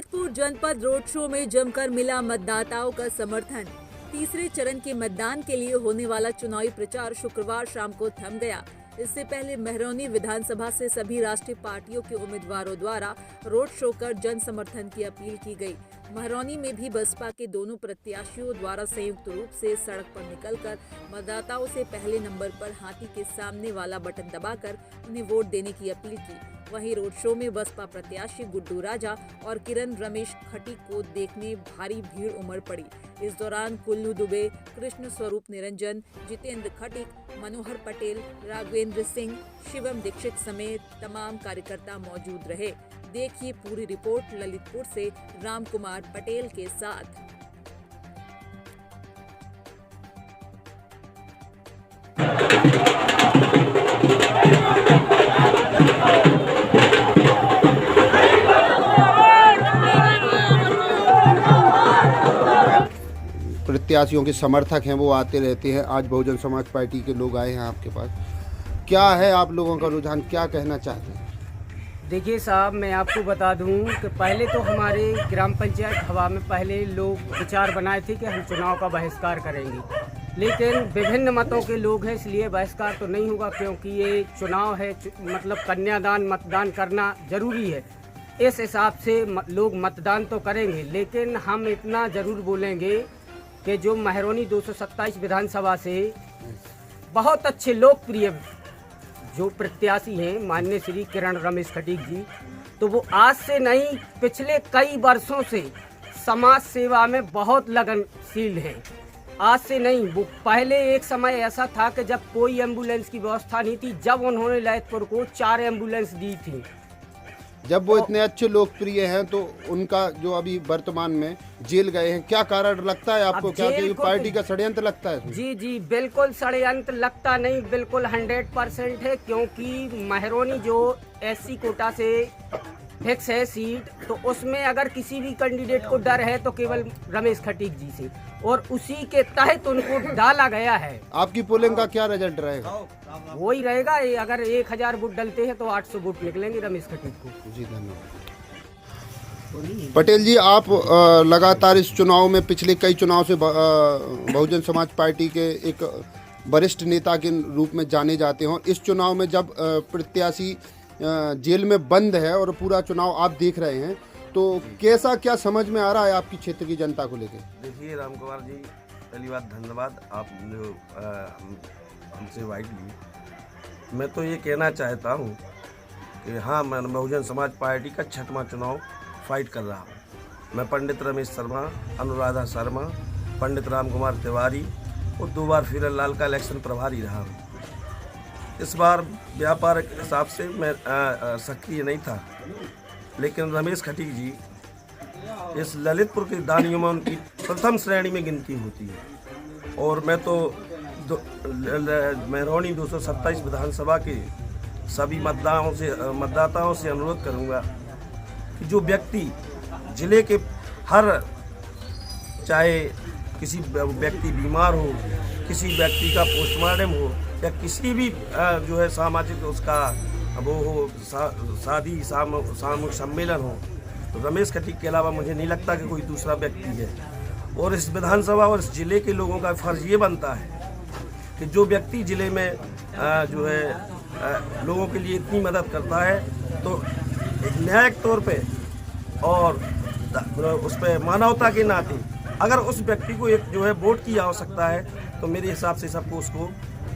ललितपुर जनपद road show में जमकर मिला मतदाताओं का समर्थन। तीसरे चरण के मतदान के लिए होने वाला चुनावी प्रचार शुक्रवार शाम को थम गया। इससे पहले महरौनी विधानसभा से सभी राष्ट्रीय पार्टियों के उम्मीदवारों द्वारा रोड शो कर जन समर्थन की अपील की गई। महरौनी में भी बसपा के दोनों प्रत्याशियों द्वारा संयुक्त रूप से सड़क पर निकलकर मतदाताओं से पहले नंबर पर हाथी के सामने वाला बटन दबाकर उन्हें वोट देने की अपील की। वहीं रोड शो में बसपा प्रत्याशी गुड्डू राजा और किरण रमेश खटीक को देखने भारी भीड़ उमड़ पड़ी। इस दौरान कुल्लू दुबे, कृष्ण स्वरूप निरंजन, जितेंद्र खटीक, मनोहर पटेल, राघवेंद्र सिंह, शिवम दीक्षित समेत तमाम कार्यकर्ता मौजूद रहे। देखिए पूरी रिपोर्ट ललितपुर से राम कुमार पटेल के साथ। प्रत्याशियों के समर्थक हैं वो आते रहते हैं। आज बहुजन समाज पार्टी के लोग आए हैं आपके पास। क्या है आप लोगों का रुझान, क्या कहना चाहते हैं? देखिए साहब, मैं आपको बता दूं कि पहले तो हमारे ग्राम पंचायत हवा में पहले लोग विचार बनाए थे कि हम चुनाव का बहिष्कार करेंगे, लेकिन विभिन्न मतों के लोग हैं, इसलिए बहिष्कार तो नहीं होगा क्योंकि ये चुनाव है, मतलब कन्यादान मतदान करना जरूरी है। इस हिसाब से लोग मतदान तो करेंगे, लेकिन हम इतना ज़रूर बोलेंगे कि जो महरौनी 227 विधानसभा से बहुत अच्छे लोकप्रिय जो प्रत्याशी हैं माननीय श्री किरण रमेश खटीक जी, तो वो आज से नहीं पिछले कई वर्षों से समाज सेवा में बहुत लगनशील हैं। आज से नहीं, वो पहले एक समय ऐसा था कि जब कोई एम्बुलेंस की व्यवस्था नहीं थी, जब उन्होंने ललितपुर को 4 एम्बुलेंस दी थी। जब वो इतने अच्छे लोकप्रिय हैं तो उनका जो अभी वर्तमान में जेल गए हैं, क्या कारण लगता है आपको? क्या पार्टी का षड्यंत्र लगता है? जी बिल्कुल षड्यंत्र लगता नहीं, बिल्कुल 100% है, क्योंकि महरौनी जो SC कोटा से फिक्स है सीट, तो उसमें अगर किसी भी कैंडिडेट को डर है तो केवल रमेश खटीक जी से, और उसी के तहत उनको डाला गया है। आपकी पोलिंग का क्या रिजल्ट रहेगा? वही रहेगा, अगर 1000 वोट डलते हैं तो 800 वोट निकलेंगे रमेश खटीक को। जी धन्यवाद। पटेल जी, आप लगातार इस चुनाव में पिछले कई चुनाव से बहुजन समाज पार्टी के एक वरिष्ठ नेता के रूप में जाने जाते हैं, और इस चुनाव में जब प्रत्याशी जेल में बंद है और पूरा चुनाव आप देख रहे हैं, तो कैसा क्या समझ में आ रहा है आपकी क्षेत्र की जनता को लेकर? देखिए राम कुमार जी, पहली बात धन्यवाद आप जो हमसे वाइट ली। मैं तो ये कहना चाहता हूँ कि हाँ, मैं बहुजन समाज पार्टी का 6वां चुनाव फाइट कर रहा हूँ। मैं पंडित रमेश शर्मा, अनुराधा शर्मा, पंडित राम कुमार तिवारी और 2 बार फिर लाल का इलेक्शन प्रभारी रहा हूँ। इस बार व्यापार के हिसाब से मैं सक्रिय नहीं था, लेकिन रमेश खटीक जी इस ललितपुर के दानियों में उनकी प्रथम श्रेणी में गिनती होती है। और मैं तो महरौनी 227 विधानसभा के सभी मतदाताओं से अनुरोध करूंगा कि जो व्यक्ति जिले के चाहे किसी व्यक्ति बीमार हो, किसी व्यक्ति का पोस्टमार्टम हो, या किसी भी जो है सामाजिक उसका वो हो, शादी सामूहिक सम्मेलन हो, तो रमेश खटीक के अलावा मुझे नहीं लगता कि कोई दूसरा व्यक्ति है। और इस विधानसभा और इस जिले के लोगों का फर्ज ये बनता है कि जो व्यक्ति जिले में जो है लोगों के लिए इतनी मदद करता है, तो एक न्यायिक तौर पे और उस पर मानवता के नाते अगर उस व्यक्ति को एक जो है वोट की आवश्यकता है, तो मेरे हिसाब से सबको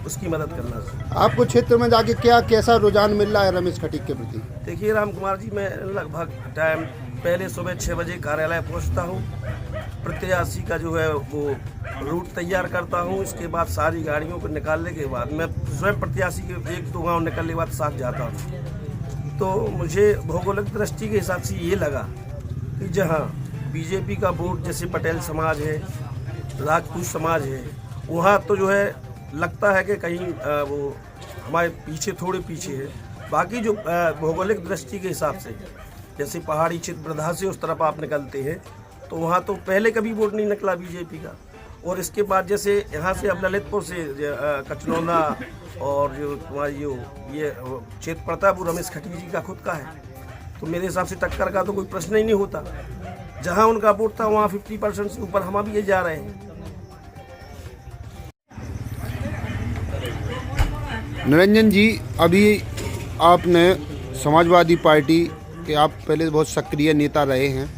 उसकी मदद करना चाहिए। आपको क्षेत्र में जाके कैसा रुझान मिल रहा है रमेश खटीक के प्रति? देखिए राम कुमार जी, मैं लगभग टाइम पहले सुबह 6 बजे कार्यालय पहुंचता हूं, प्रत्याशी का जो है वो रूट तैयार करता हूं। इसके बाद सारी गाड़ियों को निकालने के बाद मैं स्वयं प्रत्याशी के 1-2 गाँव निकलने के बाद साथ जाता हूँ। तो मुझे भौगोलिक दृष्टि के हिसाब से ये लगा कि जहाँ बीजेपी का वोट जैसे पटेल समाज है, राजपूत समाज है, वहाँ तो जो है लगता है कि कहीं वो हमारे पीछे, थोड़े पीछे है। बाकी जो भौगोलिक दृष्टि के हिसाब से जैसे पहाड़ी क्षेत्र वृद्धा से उस तरफ आप निकलते हैं, तो वहाँ तो पहले कभी वोट नहीं निकला बीजेपी का। और इसके बाद जैसे यहाँ से अब ललितपुर से कचनौना और जो तुम्हारी ये क्षेत्र पड़ता है वो रमेश खटीक जी का खुद का है। तो मेरे हिसाब से टक्कर का तो कोई प्रश्न ही नहीं होता। जहां उनका वोट था वहां 50% से ऊपर हम भी ये जा रहे हैं। निरंजन जी, अभी आपने समाजवादी पार्टी के आप पहले बहुत सक्रिय नेता रहे हैं,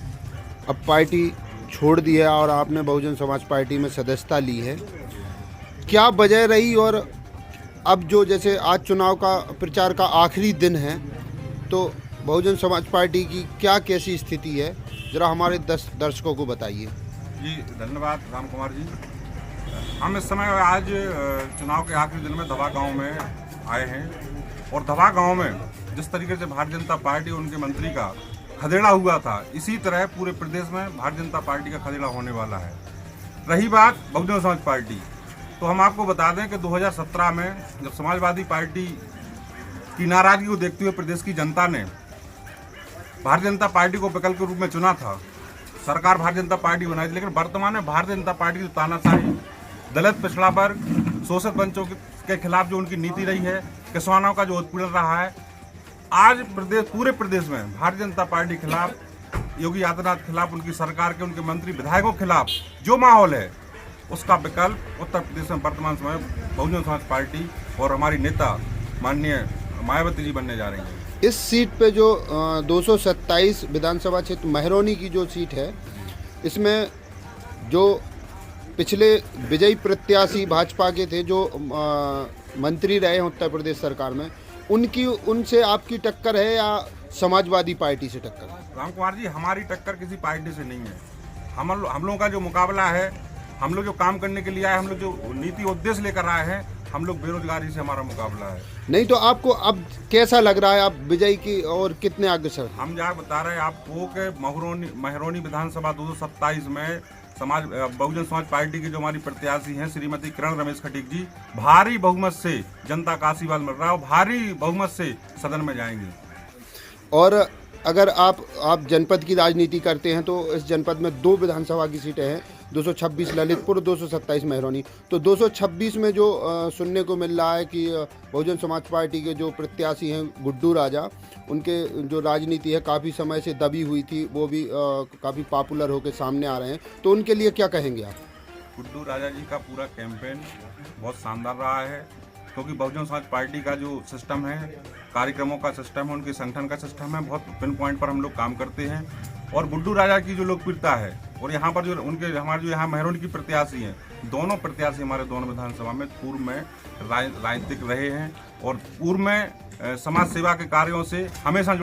अब पार्टी छोड़ दी है और आपने बहुजन समाज पार्टी में सदस्यता ली है। क्या वजह रही और अब जो जैसे आज चुनाव का प्रचार का आखिरी दिन है तो बहुजन समाज पार्टी की क्या कैसी स्थिति है, ज़रा हमारे दर्शकों को बताइए। जी धन्यवाद राम कुमार जी। हम इस समय आज चुनाव के आखिरी दिन में धवा गांव में आए हैं और धवा गांव में जिस तरीके से भारतीय जनता पार्टी और उनके मंत्री का खदेड़ा हुआ था, इसी तरह पूरे प्रदेश में भारतीय जनता पार्टी का खदेड़ा होने वाला है। रही बात बहुजन समाज पार्टी, तो हम आपको बता दें कि 2017 में जब समाजवादी पार्टी की नाराजगी को देखते हुए प्रदेश की जनता ने भारतीय जनता पार्टी को विकल्प के रूप में चुना था, सरकार भारतीय जनता पार्टी बनाई थी, लेकिन वर्तमान में भारतीय जनता पार्टी की तानाशाही, दलित पिछड़ा वर्ग, शोषित वंशों के खिलाफ जो उनकी नीति रही है, किसानों का जो उत्पीड़न रहा है, आज पूरे प्रदेश में भारतीय जनता पार्टी के खिलाफ, योगी आदित्यनाथ के खिलाफ, उनकी सरकार के उनके मंत्री विधायकों के खिलाफ जो माहौल है, उसका विकल्प उत्तर प्रदेश में वर्तमान समय बहुजन समाज पार्टी और हमारी नेता माननीय मायावती जी बनने जा रही हैं। इस सीट पे जो 227 विधानसभा क्षेत्र महरौनी की जो सीट है, इसमें जो पिछले विजयी प्रत्याशी भाजपा के थे, जो मंत्री रहे हैं उत्तर प्रदेश सरकार में, उनसे आपकी टक्कर है या समाजवादी पार्टी से टक्कर है? राम कुमार जी, हमारी टक्कर किसी पार्टी से नहीं है। हम लोगों का जो मुकाबला है, हम लोग जो काम करने के लिए आए, हम लोग जो नीति उद्देश्य लेकर आए हैं, हम लोग बेरोजगारी से हमारा मुकाबला है। नहीं तो आपको अब कैसा लग रहा है, आप विजय की और कितने अग्रसर? हम जहाँ बता रहे हैं आपको कि महरौनी विधानसभा 227 में बहुजन समाज पार्टी की जो हमारी प्रत्याशी हैं श्रीमती किरण रमेश खटीक जी, भारी बहुमत से जनता का आशीर्वाद मिल रहा है और भारी बहुमत से सदन में जाएंगे। और अगर आप जनपद की राजनीति करते हैं तो इस जनपद में 2 विधानसभा की सीटें हैं, 226 ललितपुर, 227 महरौनी। तो 226 में जो सुनने को मिल रहा है कि बहुजन समाज पार्टी के जो प्रत्याशी हैं गुड्डू राजा, उनके जो राजनीति है काफ़ी समय से दबी हुई थी, वो भी काफ़ी पॉपुलर होकर सामने आ रहे हैं, तो उनके लिए क्या कहेंगे आप? गुड्डू राजा जी का पूरा कैंपेन बहुत शानदार रहा है, क्योंकि बहुजन समाज पार्टी का जो सिस्टम है, कार्यक्रमों का सिस्टम है, उनके संगठन का सिस्टम है, बहुत पिन पॉइंट पर हम लोग काम करते हैं। और गुड्डू राजा की जो लोकप्रियता है और यहाँ पर जो हमारे जो यहाँ महरौनी की प्रत्याशी हैं, दोनों प्रत्याशी हमारे दोनों विधानसभा में पूर्व में राजनीतिक रहे हैं और पूर्व में समाज सेवा के कार्यों से हमेशा